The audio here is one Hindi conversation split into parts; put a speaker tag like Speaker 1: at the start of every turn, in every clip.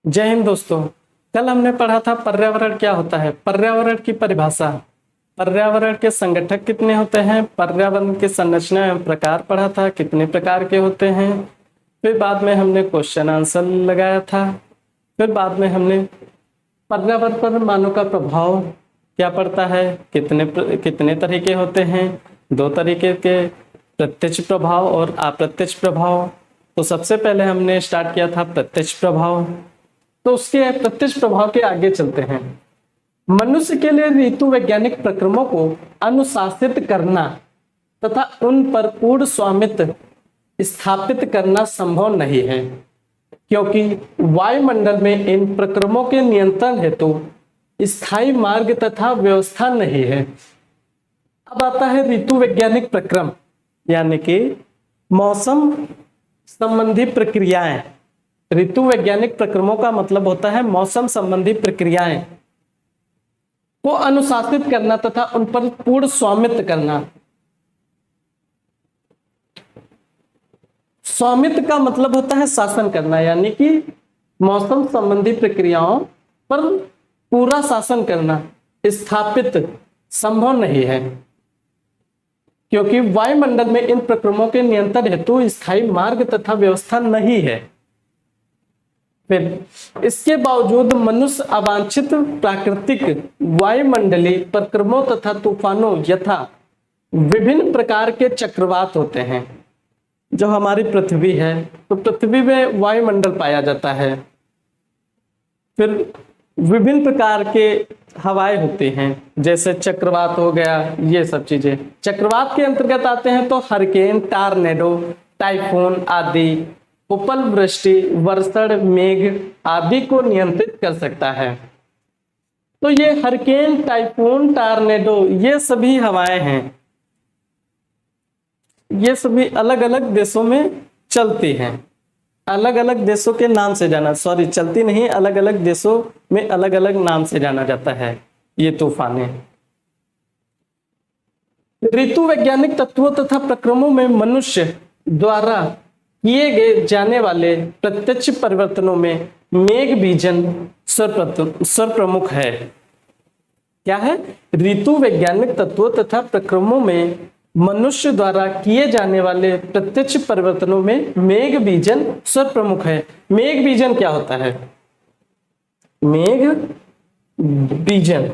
Speaker 1: जय हिंद दोस्तों। कल हमने पढ़ा था पर्यावरण क्या होता है, पर्यावरण की परिभाषा, पर्यावरण के संगठक कितने होते हैं, पर्यावरण की संरचना एवं प्रकार पढ़ा था, कितने प्रकार के होते हैं। फिर बाद में हमने क्वेश्चन आंसर लगाया था। फिर बाद में हमने पर्यावरण पर मानव का प्रभाव क्या पड़ता है, कितने तरीके होते हैं, दो तरीके के, प्रत्यक्ष प्रभाव और अप्रत्यक्ष प्रभाव। तो सबसे पहले हमने स्टार्ट किया था प्रत्यक्ष प्रभाव। तो उसके प्रत्यक्ष प्रभाव के आगे चलते हैं। मनुष्य के लिए ऋतु वैज्ञानिक प्रक्रमों को अनुशासित करना तथा उन पर पूर्ण स्वामित्व स्थापित करना संभव नहीं है, क्योंकि वायुमंडल में इन प्रक्रमों के नियंत्रण हेतु स्थायी मार्ग तथा व्यवस्था नहीं है। अब आता है ऋतु वैज्ञानिक प्रक्रम, यानी कि मौसम संबंधी प्रक्रियाएं। ऋतु वैज्ञानिक प्रक्रमों का मतलब होता है मौसम संबंधी प्रक्रियाएं को अनुशासित करना तथा उन पर पूर्ण स्वामित्व करना। स्वामित्व का मतलब होता है शासन करना, यानी कि मौसम संबंधी प्रक्रियाओं पर पूरा शासन करना स्थापित संभव नहीं है, क्योंकि वायुमंडल में इन प्रक्रमों के नियंत्रण हेतु स्थायी मार्ग तथा व्यवस्था नहीं है। फिर इसके बावजूद मनुष्य अवांछित प्राकृतिक वायुमंडलीय प्रक्रमों तथा तूफानों यथा विभिन्न प्रकार के चक्रवात होते हैं। जो हमारी पृथ्वी है, तो पृथ्वी में वायुमंडल पाया जाता है। फिर विभिन्न प्रकार के हवाएं होती हैं, जैसे चक्रवात हो गया, ये सब चीजें चक्रवात के अंतर्गत आते हैं। तो हरिकेन, टार्नेडो, टाइफून आदि उपल वृष्टि, वर्षण, मेघ आदि को नियंत्रित कर सकता है। तो ये हरिकेन, टाइफून, टार्नेडो, ये सभी हवाएं हैं, ये सभी अलग अलग देशों में चलती हैं। अलग अलग देशों के नाम से जाना, सॉरी चलती नहीं, अलग अलग देशों में अलग अलग नाम से जाना जाता है ये तूफानें। ऋतु वैज्ञानिक तत्वों तथा प्रक्रमों में मनुष्य द्वारा किए गए जाने वाले प्रत्यक्ष परिवर्तनों में मेघ बीजन सर्वप्रमुख है। क्या है? ऋतु वैज्ञानिक तत्वों तथा प्रक्रमों में मनुष्य द्वारा किए जाने वाले प्रत्यक्ष परिवर्तनों में मेघ बीजन सर्वप्रमुख है। मेघ बीजन क्या होता है? मेघ बीजन,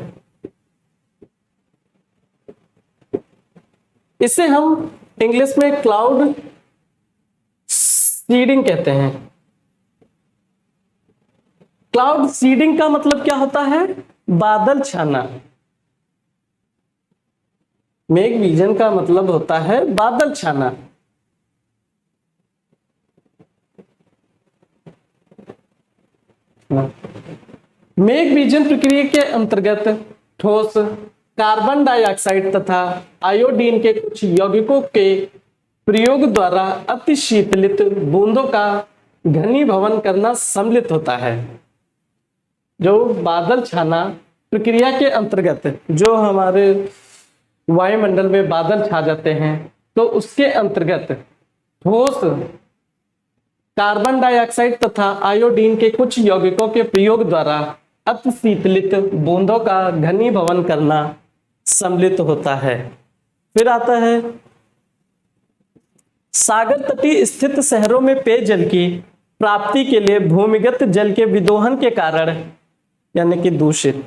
Speaker 1: इसे हम इंग्लिश में क्लाउड सीडिंग कहते हैं। क्लाउड सीडिंग का मतलब क्या होता है? बादल छाना। मेघ बीजन का मतलब होता है बादल छाना। मेघ बीजन प्रक्रिया के अंतर्गत ठोस कार्बन डाइऑक्साइड तथा आयोडीन के कुछ यौगिकों के प्रयोग द्वारा अति शीतलित बूंदों का घनीभवन करना सम्मिलित होता है। जो बादल छाना प्रक्रिया के अंतर्गत जो हमारे वायुमंडल में बादल छा जाते हैं, तो उसके अंतर्गत ठोस कार्बन डाइऑक्साइड तथा आयोडीन के कुछ यौगिकों के प्रयोग द्वारा अति शीतलित बूंदों का घनीभवन करना सम्मिलित होता है। फिर आता है सागर तटीय स्थित शहरों में पेयजल की प्राप्ति के लिए भूमिगत जल के विदोहन के कारण, यानी कि दूषित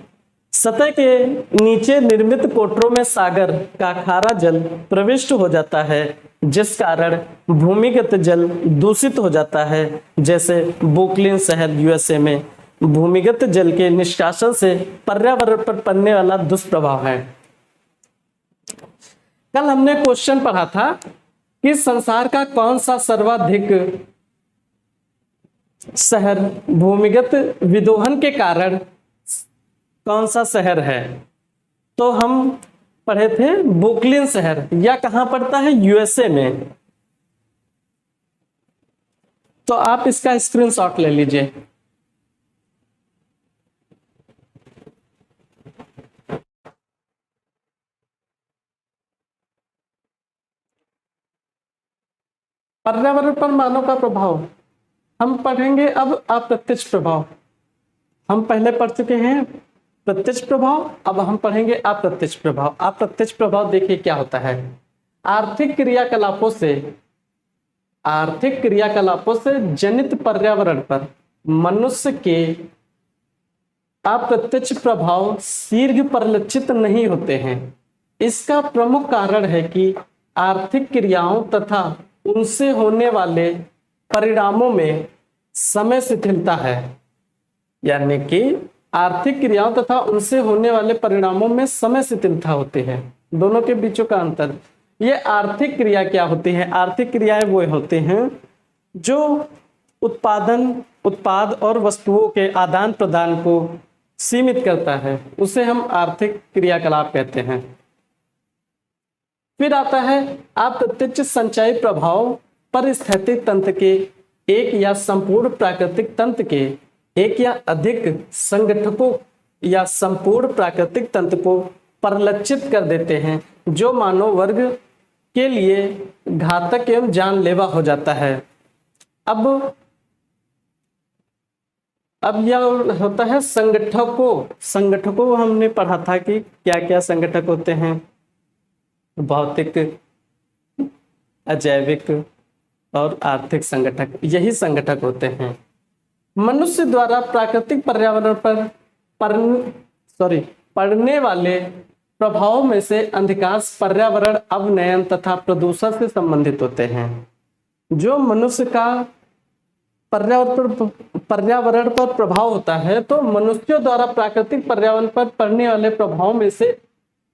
Speaker 1: सतह के नीचे निर्मित कोटरों में सागर का खारा जल प्रविष्ट हो जाता है, जिस कारण भूमिगत जल दूषित हो जाता है। जैसे ब्रुकलिन शहर यूएसए में भूमिगत जल के निष्कासन से पर्यावरण पर पड़ने वाला दुष्प्रभाव है। कल हमने क्वेश्चन पढ़ा था कि संसार का कौन सा सर्वाधिक शहर भूमिगत विदोहन के कारण कौन सा शहर है? तो हम पढ़े थे ब्रुकलिन शहर। यह कहां पड़ता है? यूएसए में। तो आप इसका स्क्रीनशॉट ले लीजिए। पर्यावरण पर मानव का प्रभाव हम पढ़ेंगे अब अप्रत्यक्ष प्रभाव। हम पहले पढ़ चुके हैं प्रत्यक्ष प्रभाव, अब हम पढ़ेंगे अप्रत्यक्ष प्रभाव। अप्रत्यक्ष प्रभाव देखिए क्या होता है। आर्थिक क्रियाकलापों से जनित पर्यावरण पर मनुष्य के अप्रत्यक्ष प्रभाव शीघ्र परिलक्षित नहीं होते हैं। इसका प्रमुख कारण है कि आर्थिक क्रियाओं तथा उनसे होने वाले परिणामों में समय शिथिलता है। यानी कि आर्थिक क्रियाओं तथा उनसे होने वाले परिणामों में समय शिथिलता होती है, दोनों के बीचों का अंतर। ये आर्थिक क्रिया क्या होती है? आर्थिक क्रियाएं वो होते हैं जो उत्पाद और वस्तुओं के आदान प्रदान को सीमित करता है, उसे हम आर्थिक क्रियाकलाप कहते हैं। फिर आता है अप्रत्यक्ष संचयी प्रभाव। पारिस्थितिक तंत्र के एक या संपूर्ण प्राकृतिक तंत्र के एक या अधिक संगठकों या संपूर्ण प्राकृतिक तंत्र को परिलक्षित कर देते हैं, जो मानव वर्ग के लिए घातक एवं जानलेवा हो जाता है। अब यह होता है संगठकों हमने पढ़ा था कि क्या क्या संगठक होते हैं, भौतिक, अजैविक और आर्थिक संगठक, यही संगठक होते हैं। मनुष्य द्वारा प्राकृतिक पर्यावरण पर पड़ने वाले प्रभावों में से अधिकांश पर्यावरण अवनयन तथा प्रदूषण से संबंधित होते हैं। जो मनुष्य का पर्यावरण पर प्रभाव होता है, तो मनुष्यों द्वारा प्राकृतिक पर्यावरण पर पड़ने वाले प्रभावों में से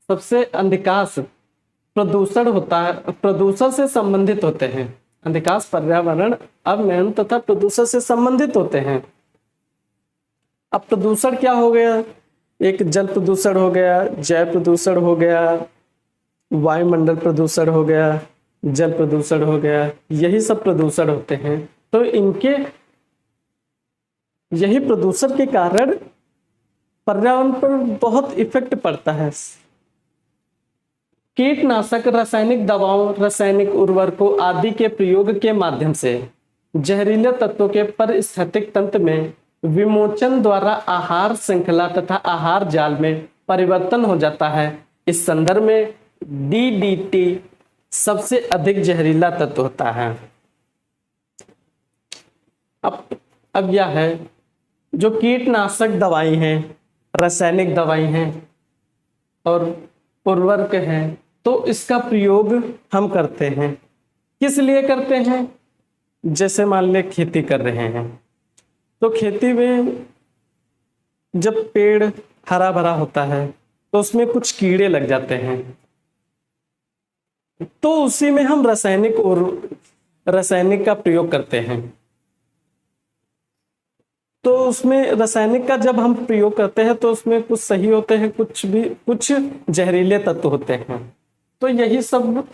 Speaker 1: सबसे अधिकांश प्रदूषण से संबंधित होते हैं। अधिकांश पर्यावरण अवनयन तथा प्रदूषण से संबंधित होते हैं। अब प्रदूषण क्या हो गया? एक जल प्रदूषण हो गया, जैव प्रदूषण हो गया, वायुमंडल प्रदूषण हो गया, जल प्रदूषण हो गया, यही सब प्रदूषण होते हैं। तो इनके यही प्रदूषण के कारण पर्यावरण पर बहुत इफेक्ट पड़ता है। कीटनाशक, रासायनिक दवाओं, रासायनिक उर्वरकों आदि के प्रयोग के माध्यम से जहरीले तत्वों के पारिस्थितिक तंत्र में विमोचन द्वारा आहार श्रृंखला तथा आहार जाल में परिवर्तन हो जाता है। इस संदर्भ में DDT सबसे अधिक जहरीला तत्व होता है। अब यह है जो कीटनाशक दवाई हैं, रासायनिक दवाई हैं और उर्वरक हैं, तो इसका प्रयोग हम करते हैं। किस लिए करते हैं? जैसे मान ले खेती कर रहे हैं, तो खेती में जब पेड़ हरा भरा होता है तो उसमें कुछ कीड़े लग जाते हैं, तो उसी में हम रासायनिक का प्रयोग करते हैं। तो उसमें रासायनिक का जब हम प्रयोग करते हैं तो उसमें कुछ सही होते हैं, कुछ जहरीले तत्व होते हैं। तो यही सब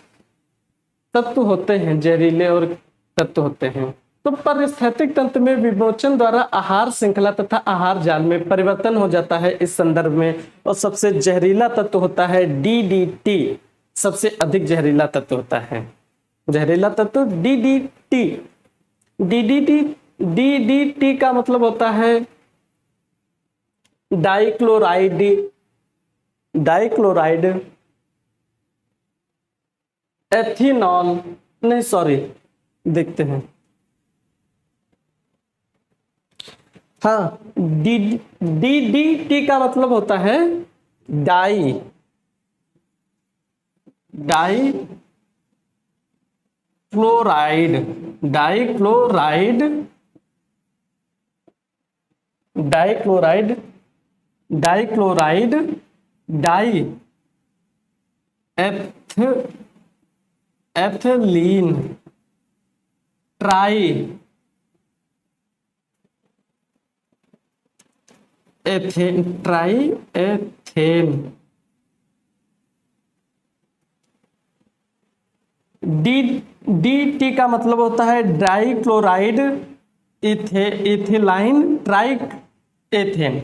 Speaker 1: तत्व होते हैं, जहरीले और तत्व होते हैं। तो पारिस्थितिक तंत्र में विमोचन द्वारा आहार श्रृंखला तथा आहार जाल में परिवर्तन हो जाता है इस संदर्भ में। और सबसे जहरीला तत्व होता है DDT, सबसे अधिक जहरीला तत्व होता है। जहरीला तत्व DDT का मतलब होता है डाइक्लोराइड एथिनॉल, नहीं सॉरी, देखते हैं। हाँ, DDT का मतलब होता है डाइक्लोराइड एथिलीन ट्राईएथेन। DDT का मतलब होता है dichloride ethylene triethane.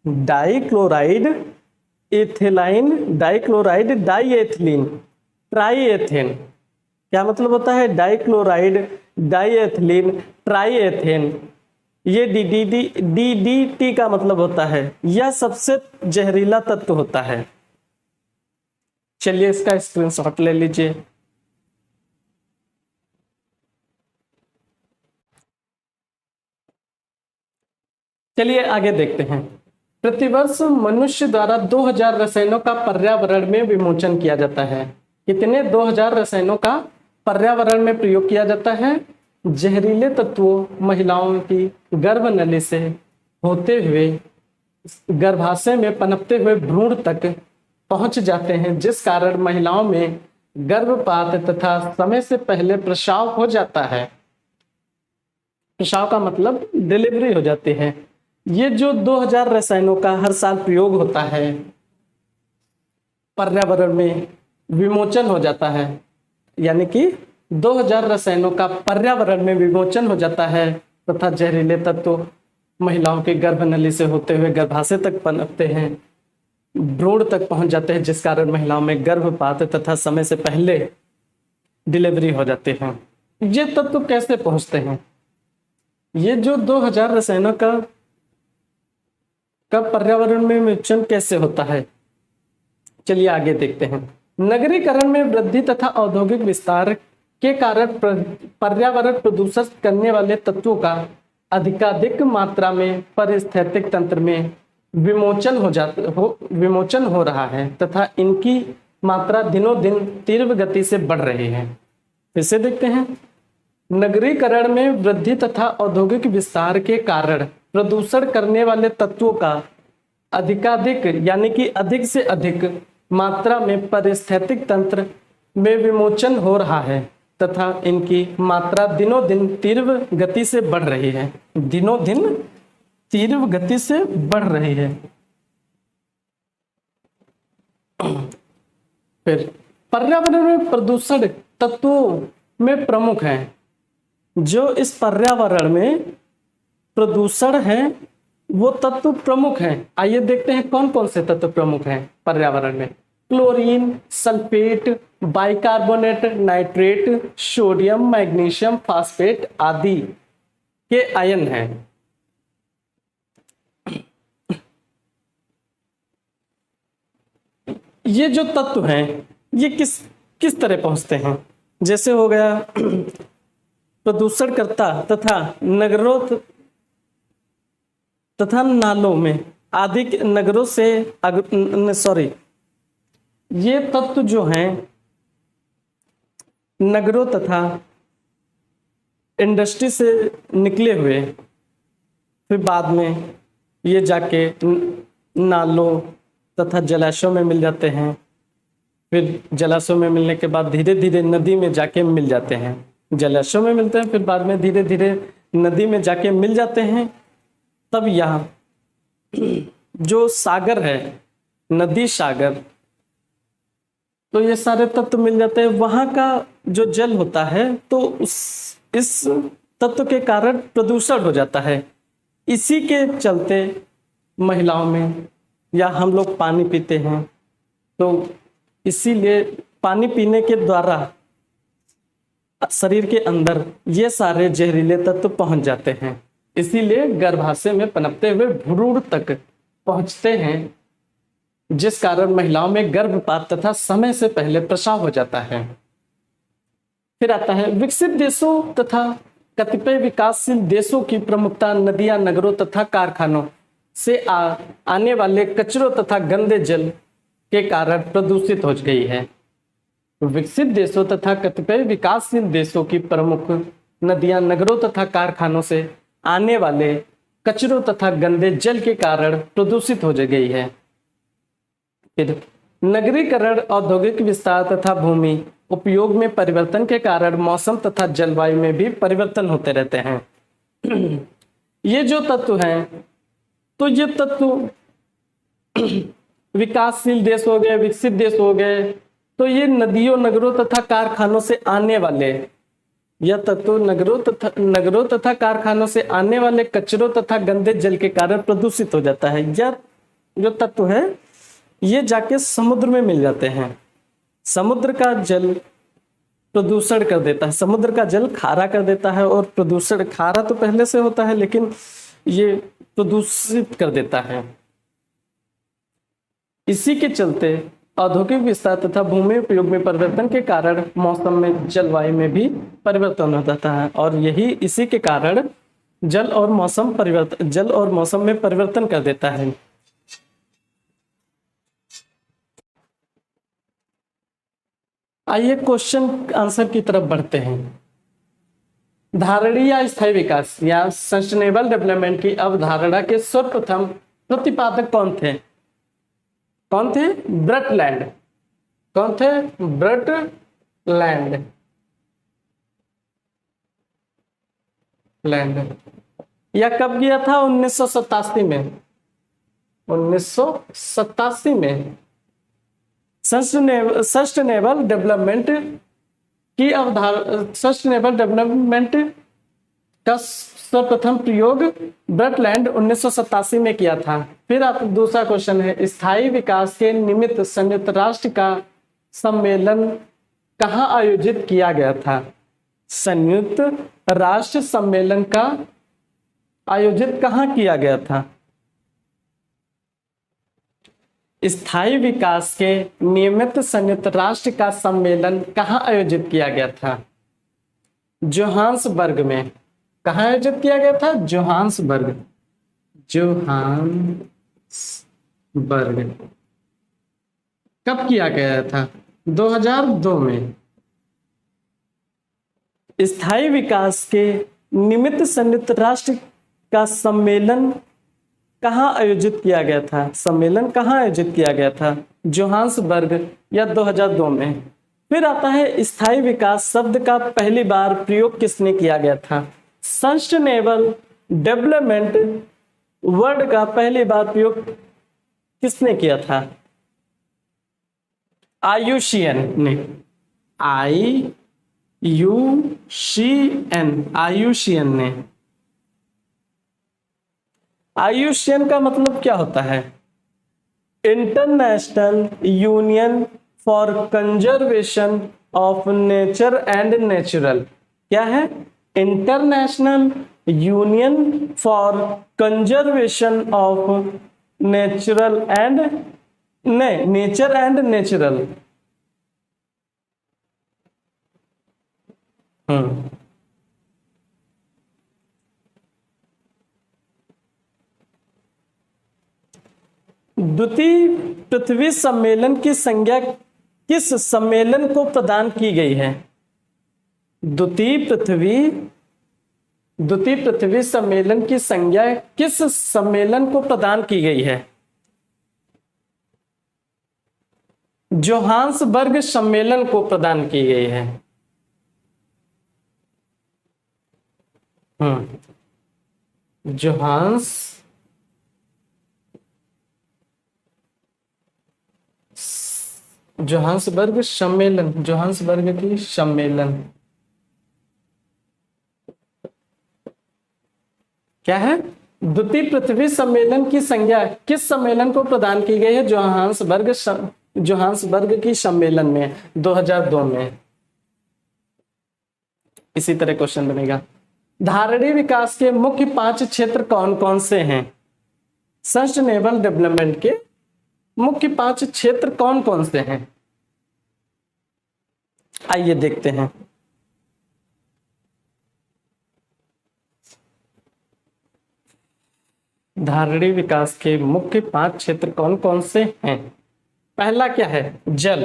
Speaker 1: Dichloride ethylene dichloride diethylene triethane. क्या मतलब होता है? Dichloride diethylene triethane. ये DDT का मतलब होता है यह सबसे जहरीला तत्व होता है। चलिए इसका स्क्रीनशॉट ले लीजिए। चलिए आगे देखते हैं। प्रतिवर्ष मनुष्य द्वारा 2000 रसायनों का पर्यावरण में विमोचन किया जाता है। कितने 2000 रसायनों का पर्यावरण में प्रयोग किया जाता है? जहरीले तत्वों महिलाओं की गर्भनली से होते हुए गर्भाशय में पनपते हुए भ्रूण तक पहुंच जाते हैं, जिस कारण महिलाओं में गर्भपात तथा समय से पहले प्रसव हो जाता है। प्रसव का मतलब डिलीवरी हो जाती है। ये जो 2000 रसायनों का हर साल प्रयोग होता है, पर्यावरण में विमोचन हो जाता है, यानी कि 2000 रसायनों का पर्यावरण में विमोचन हो जाता है तथा जहरीले तत्व महिलाओं के गर्भनली से होते हुए गर्भाशय तक पनपते हैं, भ्रूण तक पहुंच जाते हैं, जिस कारण महिलाओं में गर्भपात तथा समय से पहले डिलीवरी हो जाती है। ये तत्व कैसे पहुंचते हैं? ये जो 2000 रसायनों का पर्यावरण में विमोचन कैसे होता है, चलिए आगे देखते हैं। नगरीकरण में वृद्धि तथा औद्योगिक विस्तार के कारण पर्यावरण प्रदूषित करने वाले तत्वों का अधिकाधिक मात्रा में पारिस्थितिक तंत्र में विमोचन हो रहा है तथा इनकी मात्रा दिनों दिन तीव्र गति से बढ़ रही है। इसे देखते हैं। नगरीकरण में वृद्धि तथा औद्योगिक विस्तार के कारण प्रदूषण करने वाले तत्वों का अधिकाधिक यानी कि अधिक से अधिक मात्रा में पारिस्थितिक तंत्र में विमोचन हो रहा है तथा इनकी मात्रा दिनों दिन तीव्र गति से बढ़ रही है। दिनों दिन तीव्र गति से बढ़ रही है। फिर पर्यावरण में प्रदूषण तत्वों में प्रमुख हैं। जो इस पर्यावरण में प्रदूषण है वो तत्व प्रमुख हैं। आइए देखते हैं कौन कौन से तत्व प्रमुख हैं पर्यावरण में। Chlorine, sulphate, bicarbonate, nitrate, sodium, magnesium, phosphate आदि के आयन हैं। ये जो तत्व हैं ये किस तरह पहुंचते हैं? जैसे हो गया प्रदूषणकर्ता तथा नगरों तथा नालों में आदि नगरों से ये तत्व जो हैं नगरों तथा इंडस्ट्री से निकले हुए फिर बाद में ये जाके नालों तथा जलाशयों में मिल जाते हैं। फिर जलाशयों में मिलने के बाद धीरे धीरे नदी में जाके मिल जाते हैं। जलाशयों में मिलते हैं फिर बाद में धीरे धीरे नदी में जाके मिल जाते हैं। तब यहाँ जो सागर है, नदी सागर, तो ये सारे तत्व मिल जाते हैं। वहाँ का जो जल होता है तो इस तत्व के कारण प्रदूषण हो जाता है। इसी के चलते महिलाओं में या हम लोग पानी पीते हैं तो इसीलिए पानी पीने के द्वारा शरीर के अंदर ये सारे जहरीले तत्व पहुंच जाते हैं। इसीलिए गर्भाशय में पनपते हुए भ्रूण तक पहुंचते हैं, जिस कारण महिलाओं में गर्भपात तथा समय से पहले प्रसव हो जाता है। फिर आता है विकसित देशों तथा कतिपय विकासशील देशों की प्रमुखता नदियां, नगरों तथा कारखानों से आने वाले कचरों तथा गंदे जल के कारण प्रदूषित हो गई है। विकसित देशों तथा कतिपय विकासशील देशों की प्रमुख नदियां, नगरों तथा कारखानों से आने वाले कचरों तथा गंदे जल के कारण प्रदूषित हो गई है। फिर नगरीकरण, औद्योगिक विस्तार तथा भूमि उपयोग में परिवर्तन के कारण मौसम तथा जलवायु में भी परिवर्तन होते रहते हैं। ये जो तत्व हैं तो ये तत्व विकासशील देश हो गए, विकसित देश हो गए, तो ये नदियों, नगरों तथा कारखानों से आने वाले यह तत्व नगरों तथा कारखानों से आने वाले कचरों तथा गंदे जल के कारण प्रदूषित हो जाता है। यह जो तत्व है ये जाके समुद्र में मिल जाते हैं। समुद्र का जल प्रदूषण कर देता है, समुद्र का जल खारा कर देता है। और प्रदूषण खारा तो पहले से होता है, लेकिन ये प्रदूषित कर देता है। इसी के चलते औद्योगिक विस्तार तथा भूमि उपयोग में परिवर्तन के कारण मौसम में, जलवायु में भी परिवर्तन हो जाता है। और यही इसी के कारण जल और मौसम में परिवर्तन कर देता है। आइए क्वेश्चन आंसर की तरफ बढ़ते हैं। धारणीय या स्थायी विकास या सस्टेनेबल डेवलपमेंट की अवधारणा के सर्वप्रथम प्रतिपादक कौन थे? ब्रटलैंड। कौन थे? ब्रटलैंड। यह कब किया था? 1987 में। 1987 में सस्टेनेबल डेवलपमेंट का सर्वप्रथम प्रयोग ब्रटलैंड 1987 में किया था। फिर आप दूसरा क्वेश्चन है, स्थायी विकास के निमित्त संयुक्त राष्ट्र का सम्मेलन कहाँ आयोजित किया गया था? संयुक्त राष्ट्र सम्मेलन का आयोजित कहाँ किया गया था? स्थायी विकास के निमित्त संयुक्त राष्ट्र का सम्मेलन कहाँ आयोजित किया गया था? जोहान्सबर्ग में। कहाँ आयोजित किया गया था? जोहान्सबर्ग। कब किया गया था? 2002 में। स्थायी विकास के निमित्त संयुक्त राष्ट्र का सम्मेलन कहाँ आयोजित किया गया था? सम्मेलन कहाँ आयोजित किया गया था? जोहान्सबर्ग या 2002 में। फिर आता है स्थायी विकास शब्द का पहली बार प्रयोग किसने किया गया था? सस्टेनेबल डेवलपमेंट वर्ड का पहली बार प्रयोग किसने किया था? आयुषियन ने। आयुषियन ने। आयुषियन का मतलब क्या होता है? International union for conservation of nature and natural. क्या है? International union for conservation of nature and natural. द्वितीय पृथ्वी सम्मेलन की संज्ञा किस सम्मेलन को प्रदान की गई है? द्वितीय पृथ्वी सम्मेलन की संज्ञा किस सम्मेलन को प्रदान की गई है? जोहान्सबर्ग सम्मेलन को प्रदान की गई है। जोहान्सबर्ग की सम्मेलन क्या है? द्वितीय पृथ्वी सम्मेलन की संज्ञा किस सम्मेलन को प्रदान की गई है? जोहान्सबर्ग की सम्मेलन में 2002 में। इसी तरह क्वेश्चन बनेगा, धारणीय विकास के मुख्य 5 क्षेत्र कौन कौन से हैं? सस्टेनेबल डेवलपमेंट के मुख्य 5 क्षेत्र कौन कौन से हैं? आइए देखते हैं। धारणीय विकास के मुख्य 5 क्षेत्र कौन कौन से हैं? पहला क्या है? जल।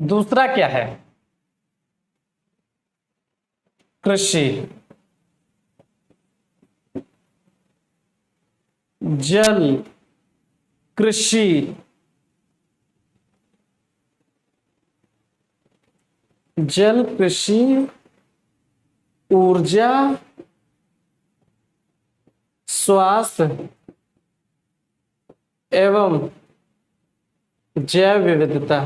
Speaker 1: दूसरा क्या है? कृषि। जल, कृषि, ऊर्जा, स्वास्थ्य एवं जैव विविधता।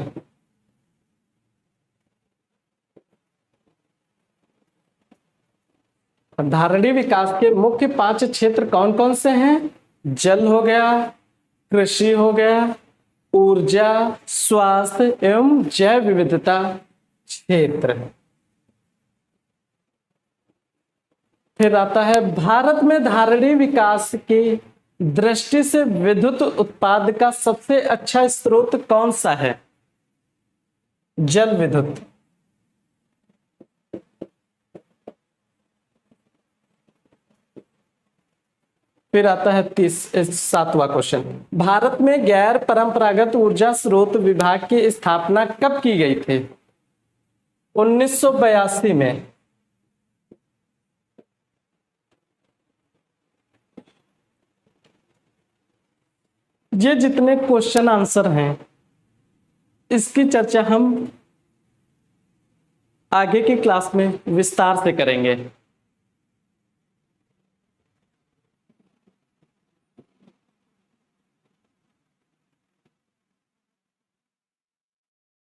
Speaker 1: धारणीय विकास के मुख्य 5 क्षेत्र कौन कौन से हैं? जल हो गया, कृषि हो गया, ऊर्जा, स्वास्थ्य एवं जैव विविधता, क्षेत्र। फिर आता है भारत में धारणीय विकास की दृष्टि से विद्युत उत्पाद का सबसे अच्छा स्रोत कौन सा है? जल विद्युत। फिर आता है 7वां क्वेश्चन, भारत में गैर परंपरागत ऊर्जा स्रोत विभाग की स्थापना कब की गई थी? 1982 में। ये जितने क्वेश्चन आंसर हैं इसकी चर्चा हम आगे की क्लास में विस्तार से करेंगे।